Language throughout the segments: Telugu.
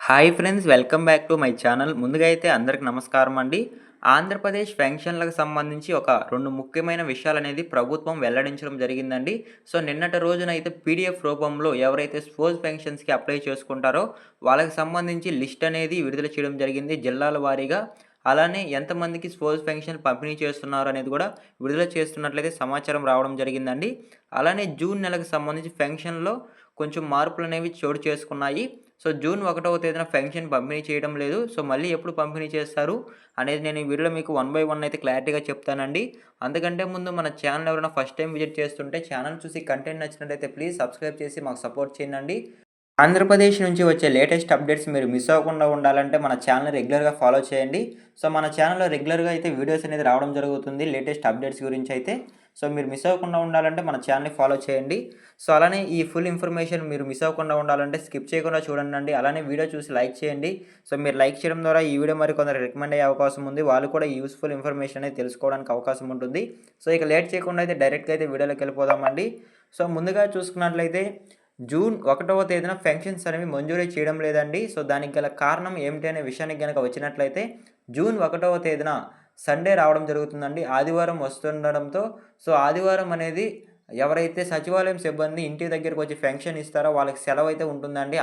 Hi friends, welcome back to my channel. ముందుగా అయితే అందరికి నమస్కారం అండి. ఆంధ్రప్రదేశ్ పెన్షన్‌లకు సంబంధించి ఒక 2 ముఖ్యమైన విషయాలనేది ప్రభుత్వం వెల్లడించడం జరిగిందండి. సో, నిన్నటి రోజున అయితే పీడీఎఫ్ రూపంలో ఎవరైతే స్పోర్ట్స్ పెన్షన్స్‌కి అప్లై చేసుకుంటారో వాళ్ళకి సంబంధించి లిస్ట్ అనేది విడుదల చేయడం జరిగింది జిల్లాల వారీగా. అలానే ఎంతమందికి స్పోర్ట్స్ పెన్షన్ పంపిణీ చేస్తున్నారు అనేది కూడా విడుదల చేస్తున్నట్లయితే సమాచారం రావడం జరిగిందండి. అలానే జూన్ నెలకు సంబంధించి పెన్షన్‌లో కొంచెం మార్పులనేవి చోటు చేసుకున్నాయి. సో, జూన్ 1వ తేదీన పెన్షన్ పంపిణీ చేయడం లేదు. సో, మళ్ళీ ఎప్పుడు పంపిణీ చేస్తారు అనేది నేను ఈ వీడియోలో మీకు వన్ బై వన్ అయితే క్లారిటీగా చెప్తానండి. అంతకంటే ముందు మన ఛానల్ ఎవరైనా ఫస్ట్ టైమ్ విజిట్ చేస్తుంటే ఛానల్ చూసి కంటెంట్ నచ్చినట్లయితే ప్లీజ్ సబ్స్క్రైబ్ చేసి మాకు సపోర్ట్ చేయండి. ఆంధ్రప్రదేశ్ నుంచి వచ్చే లేటెస్ట్ అప్డేట్స్ మీరు మిస్ అవ్వకుండా ఉండాలంటే మన ఛానల్‌ని రెగ్యులర్‌గా ఫాలో చేయండి. సో, మన ఛానల్‌లో రెగ్యులర్‌గా అయితే వీడియోస్ అనేది రావడం జరుగుతుంది లేటెస్ట్ అప్డేట్స్ గురించి అయితే. సో, మీరు మిస్ అవ్వకుండా ఉండాలంటే మన ఛానల్‌ని ఫాలో చేయండి. సో, అలానే ఈ ఫుల్ ఇన్ఫర్మేషన్ మీరు మిస్ అవ్వకుండా ఉండాలంటే స్కిప్ చేయకుండా చూడండి. అలానే వీడియో చూసి లైక్ చేయండి. సో, మీరు లైక్ చేయడం ద్వారా ఈ వీడియో మరికొందరికి రికమెండ్ అయ్యే అవకాశం ఉంది. వాళ్ళు కూడా ఈ యూజ్‌ఫుల్ ఇన్ఫర్మేషన్ అనేది తెలుసుకోవడానికి అవకాశం ఉంటుంది. సో, ఇక లేట్ చేయకుండా అయితే డైరెక్ట్‌గా అయితే వీడియోలోకి వెళ్ళిపోదామండి. సో, ముందుగా చూసుకున్నట్లయితే జూన్ 1వ తేదీన పెన్షన్స్ అనేవి మంజూరీ చేయడం లేదండి. సో, దానికి గల కారణం ఏమిటి అనే విషయానికి గనక వచ్చినట్లయితే జూన్ 1వ తేదీన సండే రావడం జరుగుతుందండి. ఆదివారం వస్తుండడంతో సో, ఆదివారం అనేది ఎవరైతే సచివాలయం సిబ్బంది ఇంటి దగ్గరకు వచ్చి పెన్షన్ ఇస్తారో వాళ్ళకి సెలవైతే ఉంటుందండి.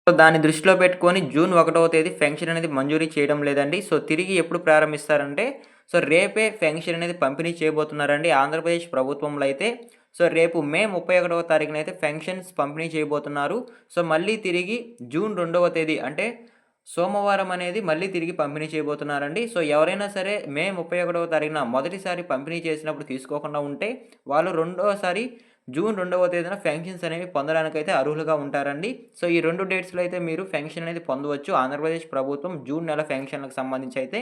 సో, దాన్ని దృష్టిలో పెట్టుకొని జూన్ 1వ తేదీ పెన్షన్ అనేది మంజూరీ చేయడం లేదండి. సో, తిరిగి ఎప్పుడు ప్రారంభిస్తారంటే సో, రేపే పెన్షన్ అనేది పంపిణీ చేయబోతున్నారండి ఆంధ్రప్రదేశ్ ప్రభుత్వంలో అయితే. సో, రేపు మే 31వ తారీఖునైతే పెన్షన్స్ పంపిణీ చేయబోతున్నారు. సో, మళ్ళీ తిరిగి జూన్ 2వ తేదీ అంటే సోమవారం అనేది మళ్ళీ తిరిగి పంపిణీ చేయబోతున్నారండి. సో, ఎవరైనా సరే మే 31వ తారీఖున మొదటిసారి పంపిణీ చేసినప్పుడు తీసుకోకుండా ఉంటే వాళ్ళు రెండోసారి జూన్ 2వ తేదీన పెన్షన్స్ అనేవి పొందడానికైతే అర్హులుగా ఉంటారండి. సో, ఈ 2 డేట్స్‌లో అయితే మీరు పెన్షన్ అనేది పొందవచ్చు. ఆంధ్రప్రదేశ్ ప్రభుత్వం జూన్ నెల పెన్షన్‌లకు సంబంధించి అయితే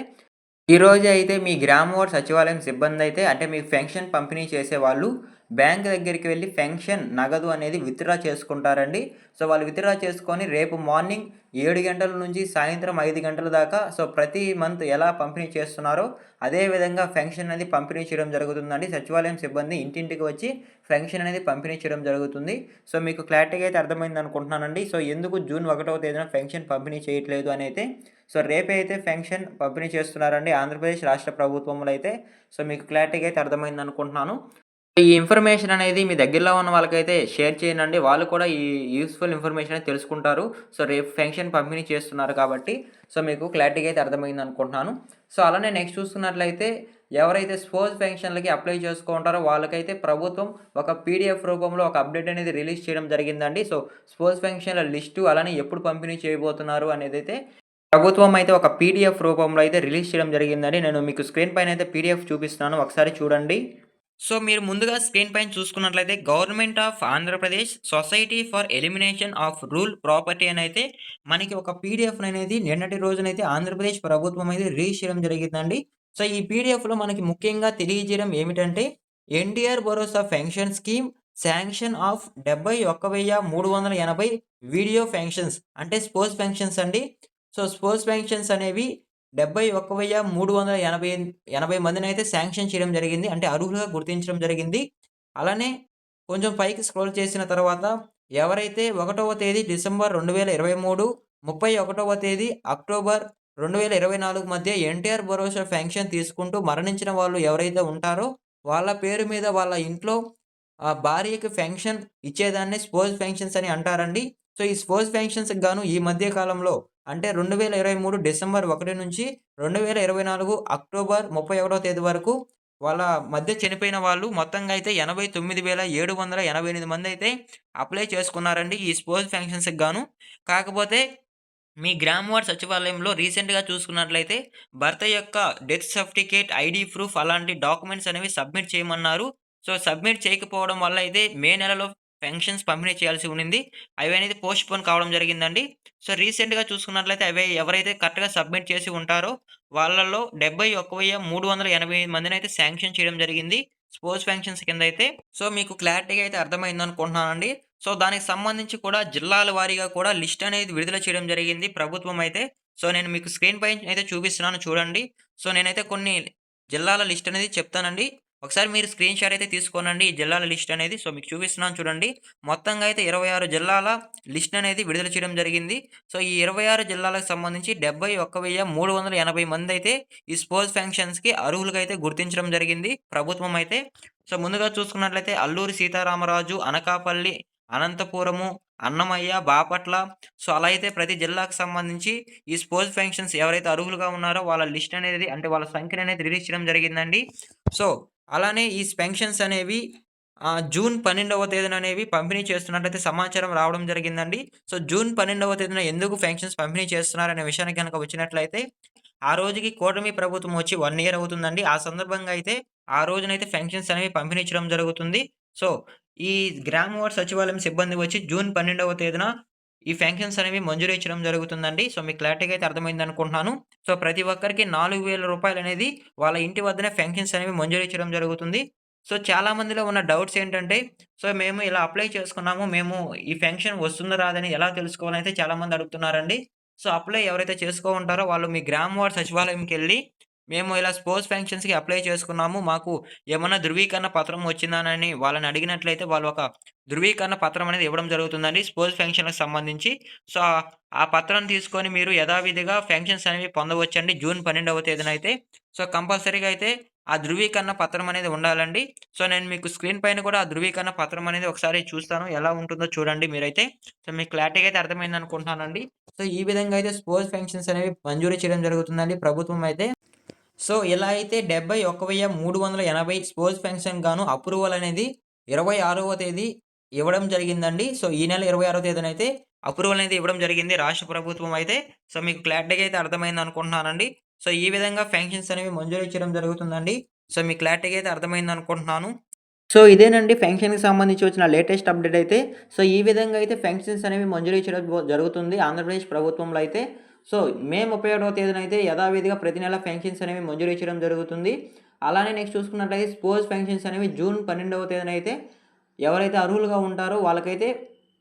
ఈరోజే అయితే మీ గ్రామ వార్డ్ సచివాలయం సిబ్బందయితే అంటే మీకు పెన్షన్ పంపిణీ చేసేవాళ్ళు బ్యాంక్ దగ్గరికి వెళ్లి పెన్షన్ నగదు అనేది విత్‌డ్రా చేసుకుంటారండి. సో, వాళ్ళు విత్‌డ్రా చేసుకొని రేపు మార్నింగ్ 7 గంటల నుంచి సాయంత్రం 5 గంటల దాకా సో, ప్రతి మంత్ ఎలా పంపిణీ చేస్తున్నారో అదే విధంగా పెన్షన్ అనేది పంపిణీ చేయడం జరుగుతుందండి. సచివాలయం సిబ్బంది ఇంటింటికి వచ్చి పెన్షన్ అనేది పంపిణీ చేయడం జరుగుతుంది. సో, మీకు క్లారిటీగా అయితే అర్థమైందనుకుంటున్నానండి. సో, ఎందుకు జూన్ 1వ తేదీన పెన్షన్ పంపిణీ చేయట్లేదు అనైతే సో, రేపే అయితే పెన్షన్ పంపిణీ చేస్తున్నారండి ఆంధ్రప్రదేశ్ రాష్ట్ర ప్రభుత్వంలో అయితే. సో, మీకు క్లారిటీగా అయితే అర్థమైందనుకుంటున్నాను. ఈ ఇన్ఫర్మేషన్ అనేది మీ దగ్గరలో ఉన్న వాళ్ళకైతే షేర్ చేయండి. వాళ్ళు కూడా ఈ యూజ్‌ఫుల్ ఇన్ఫర్మేషన్ అనేది తెలుసుకుంటారు. సో, రేపు పెన్షన్ పంపిణీ చేస్తున్నారు కాబట్టి, సో, మీకు క్లారిటీగా అయితే అర్థమైందనుకుంటున్నాను. సో, అలానే నెక్స్ట్ చూసుకున్నట్లయితే ఎవరైతే స్పోర్ట్స్ పెన్షన్‌లకి అప్లై చేసుకుంటారో వాళ్ళకైతే ప్రభుత్వం ఒక పీడీఎఫ్ రూపంలో ఒక అప్డేట్ అనేది రిలీజ్ చేయడం జరిగిందండి. సో, స్పోర్ట్స్ పెన్షన్‌ల లిస్టు అలానే ఎప్పుడు పంపిణీ చేయబోతున్నారు అనేదైతే ప్రభుత్వం అయితే ఒక పీడీఎఫ్ రూపంలో అయితే రిలీజ్ చేయడం జరిగిందండి. నేను మీకు స్క్రీన్ పైన అయితే పీడీఎఫ్ చూపిస్తున్నాను. ఒకసారి చూడండి. సో, మీరు ముందుగా స్క్రీన్ పైన చూసుకున్నట్లయితే government of Andhra Pradesh society for elimination of rural poverty అనైతే మనకి ఒక పీడీఎఫ్‌ననేది నిన్నటి రోజునైతే ఆంధ్రప్రదేశ్ ప్రభుత్వం అయితే రిలీజ్ చేయడం జరిగిందండి. సో, ఈ పీడీఎఫ్‌లో మనకి ముఖ్యంగా తెలియజేయడం ఏమిటంటే ఎన్టీఆర్ భరోసా pension scheme sanction of 71,380 video pensions అంటే స్పోర్ట్స్ పెన్షన్స్ అండి. సో, స్పోర్ట్స్ పెన్షన్స్ అనేవి 71,380 మందినైతే శాంక్షన్ చేయడం జరిగింది. అంటే అర్హులుగా గుర్తించడం జరిగింది. అలానే కొంచెం పైకి స్క్రోల్ చేసిన తర్వాత ఎవరైతే 1వ తేదీ డిసెంబర్ 2023, 31వ తేదీ అక్టోబర్ 2024 మధ్య ఎన్టీఆర్ భరోసా పెన్షన్ తీసుకుంటూ మరణించిన వాళ్ళు ఎవరైతే ఉంటారో వాళ్ళ పేరు మీద వాళ్ళ ఇంట్లో భార్యకి పెన్షన్ ఇచ్చేదాన్ని స్పోర్ట్స్ పెన్షన్స్ అని అంటారండి. సో, ఈ స్పోర్ట్స్ పెన్షన్స్‌కి గాను ఈ మధ్య కాలంలో అంటే 2023 డిసెంబర్ 1 నుంచి 2024 అక్టోబర్ 31వ తేదీ వరకు వాళ్ళ మధ్య చనిపోయిన వాళ్ళు మొత్తంగా అయితే 89,788 మందైతే అప్లై చేసుకున్నారండి ఈ స్పోర్ట్స్ పెన్షన్స్‌కి గాను. కాకపోతే మీ గ్రామ వార్డ్ సచివాలయంలో రీసెంట్‌గా చూసుకున్నట్లయితే భర్త యొక్క డెత్ సర్టిఫికేట్, ఐడీ ప్రూఫ్ అలాంటి డాక్యుమెంట్స్ అనేవి సబ్మిట్ చేయమన్నారు. సో, సబ్మిట్ చేయకపోవడం వల్ల అయితే మే నెలలో పెన్షన్స్ పంపిణీ చేయాల్సి ఉండింది. అవనేది పోస్ట్‌పోన్ కావడం జరిగిందండి. సో, రీసెంట్‌గా చూసుకున్నట్లయితే అవి ఎవరైతే కరెక్ట్‌గా సబ్మిట్ చేసి ఉంటారో వాళ్ళలో 71,380 మందినైతే శాంక్షన్ చేయడం జరిగింది. Sports pensions కిందైతే. సో, మీకు క్లారిటీగా అయితే అర్థమైందనుకుంటున్నానండి. సో, దానికి సంబంధించి కూడా జిల్లాల వారీగా కూడా లిస్ట్ అనేది విడుదల చేయడం జరిగింది ప్రభుత్వం అయితే. సో, నేను మీకు స్క్రీన్ పైన అయితే చూపిస్తున్నాను చూడండి. సో, నేనైతే కొన్ని జిల్లాల లిస్ట్ అనేది చెప్తానండి. ఒకసారి మీరు స్క్రీన్ షాట్ అయితే తీసుకోనండి ఈ జిల్లాల లిస్ట్ అనేది. సో, మీకు చూపిస్తున్నాను చూడండి. మొత్తంగా అయితే 26 జిల్లాల లిస్ట్ అనేది విడుదల చేయడం జరిగింది. సో, ఈ 26 జిల్లాలకు సంబంధించి 71,380 మందైతే ఈ స్పోర్ట్స్ ఫంక్షన్స్‌కి అర్హులుగా అయితే గుర్తించడం జరిగింది ప్రభుత్వం అయితే. సో, ముందుగా చూసుకున్నట్లయితే అల్లూరి సీతారామరాజు, అనకాపల్లి, అనంతపురము, అన్నమయ్య, బాపట్ల సో, అలా అయితే ప్రతి జిల్లాకు సంబంధించి ఈ స్పోర్ట్స్ ఫంక్షన్స్ ఎవరైతే అర్హులుగా ఉన్నారో వాళ్ళ లిస్ట్ అనేది అంటే వాళ్ళ సంఖ్యననేది రిలీజ్ చేయడం జరిగిందండి. సో, అలానే ఈ పెన్షన్స్ అనేవి జూన్ 12వ తేదీన అనేవి పంపిణీ చేస్తున్నట్లయితే సమాచారం రావడం జరిగిందండి. సో, జూన్ 12వ తేదీన ఎందుకు పెన్షన్స్ పంపిణీ చేస్తున్నారనే విషయానికి గనక వచ్చినట్లయితే, ఆ రోజుకి కూటమి ప్రభుత్వం వచ్చి 1 ఇయర్ అవుతుందండి. ఆ సందర్భంగా అయితే ఆ రోజునైతే పెన్షన్స్ అనేవి పంపిణీ చేయడం జరుగుతుంది. సో, ఈ గ్రామ వార్డ్ సచివాలయం సిబ్బంది వచ్చి జూన్ 12వ తేదీన ఈ పెన్షన్స్ అనేవి మంజూరు చేయడం జరుగుతుందండి. సో, మీకు క్లారిటీగా అయితే అర్థమైందనుకుంటున్నాను. సో, ప్రతి ఒక్కరికి రూ. 4,000 అనేది వాళ్ళ ఇంటి వద్దనే పెన్షన్స్ అనేవి మంజూరు చేయడం జరుగుతుంది. సో, చాలా మందిలో ఉన్న డౌట్స్ ఏంటంటే, సో, మేము ఇలా అప్లై చేసుకున్నాము. మేము ఈ పెన్షన్ వస్తుందా? రాదా? అని ఎలా తెలుసుకోవాలనైతే చాలామంది అడుగుతున్నారండి. సో, అప్లై ఎవరైతే చేసుకో ఉంటారో వాళ్ళు మీ గ్రామ వార్డ్ సచివాలయంకెళ్ళి, మేము ఇలా స్పోర్ట్స్ పెన్షన్స్‌కి అప్లై చేసుకున్నాము. మాకు ఏమన్నా ధృవీకరణ పత్రం వచ్చిందానని వాళ్ళని అడిగినట్లయితే వాళ్ళు ఒక ధృవీకరణ పత్రం అనేది ఇవ్వడం జరుగుతుందండి స్పోర్ట్స్ పెన్షన్‌లకు సంబంధించి. సో, ఆ పత్రం తీసుకొని మీరు యథావిధిగా పెన్షన్స్ అనేవి పొందవచ్చండి జూన్ 12వ తేదీన అయితే. సో, కంపల్సరీగా అయితే ఆ ధృవీకరణ పత్రం అనేది ఉండాలండి. సో, నేను మీకు స్క్రీన్ పైన కూడా ఆ ధృవీకరణ పత్రం అనేది ఒకసారి చూస్తాను. ఎలా ఉంటుందో చూడండి మీరైతే. సో, మీకు క్లారిటీగా అయితే అర్థమైందనుకుంటున్నానండి. సో, ఈ విధంగా అయితే స్పోర్ట్స్ పెన్షన్స్ అనేవి మంజూరు చేయడం జరుగుతుందండి ప్రభుత్వం అయితే. సో, ఇలా అయితే 71,380 స్పోర్ట్స్ పెన్షన్ గాను అప్రూవల్ అనేది 26వ తేదీ ఇవ్వడం జరిగిందండి. సో, ఈ నెల 26వ తేదీనైతే అప్రూవల్ అనేది ఇవ్వడం జరిగింది రాష్ట్ర ప్రభుత్వం అయితే. సో, మీకు క్లారిటీగా అయితే అర్థమైందనుకుంటున్నానండి. సో, ఈ విధంగా పెన్షన్స్ అనేవి మంజూరు చేయడం జరుగుతుందండి. సో, మీకు క్లారిటీగా అయితే అర్థమైందనుకుంటున్నాను. సో, ఇదేనండి పెన్షన్‌కి సంబంధించి వచ్చిన లేటెస్ట్ అప్‌డేట్ అయితే. సో, ఈ విధంగా అయితే పెన్షన్స్ అనేవి మంజూరు చేయడం జరుగుతుంది ఆంధ్రప్రదేశ్ ప్రభుత్వంలో అయితే. సో, మే 31వ తేదీన అయితే యథావిధిగా ప్రతి నెల పెన్షన్స్ అనేవి మంజూరు చేయడం జరుగుతుంది. అలానే నెక్స్ట్ చూసుకున్నట్లయితే స్పోర్ట్స్ పెన్షన్స్ అనేవి జూన్ 12వ తేదీన అయితే ఎవరైతే అర్హులుగా ఉంటారో వాళ్ళకైతే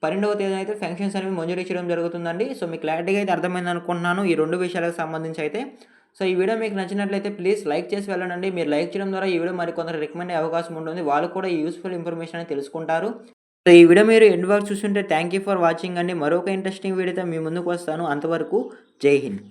12వ తేదీన అయితే పెన్షన్స్ అనేవి మంజూరు చేయడం జరుగుతుందండి. సో, మీకు క్లారిటీగా అయితే అర్థమైందనుకుంటున్నాను ఈ 2 విషయాలకు సంబంధించి అయితే. సో, ఈ వీడియో మీకు నచ్చినట్లయితే ప్లీజ్ లైక్ చేసి వెళ్ళండి. మీరు లైక్ చేయడం ద్వారా ఈ వీడియో మరికొందరికి రికమెండ్ అయ్యే అవకాశం ఉంటుంది. వాళ్ళు కూడా ఈ యూజ్‌ఫుల్ ఇన్ఫర్మేషన్ అనేది తెలుసుకుంటారు. సో, ఈ వీడియో మీరు ఎండ్ వరకు చూస్తుంటే థాంక్ యూ ఫర్ వాచింగ్ అండి. మరొక ఇంట్రెస్టింగ్ వీడియోతో మీ ముందుకు వస్తాను. అంతవరకు జై హింద్.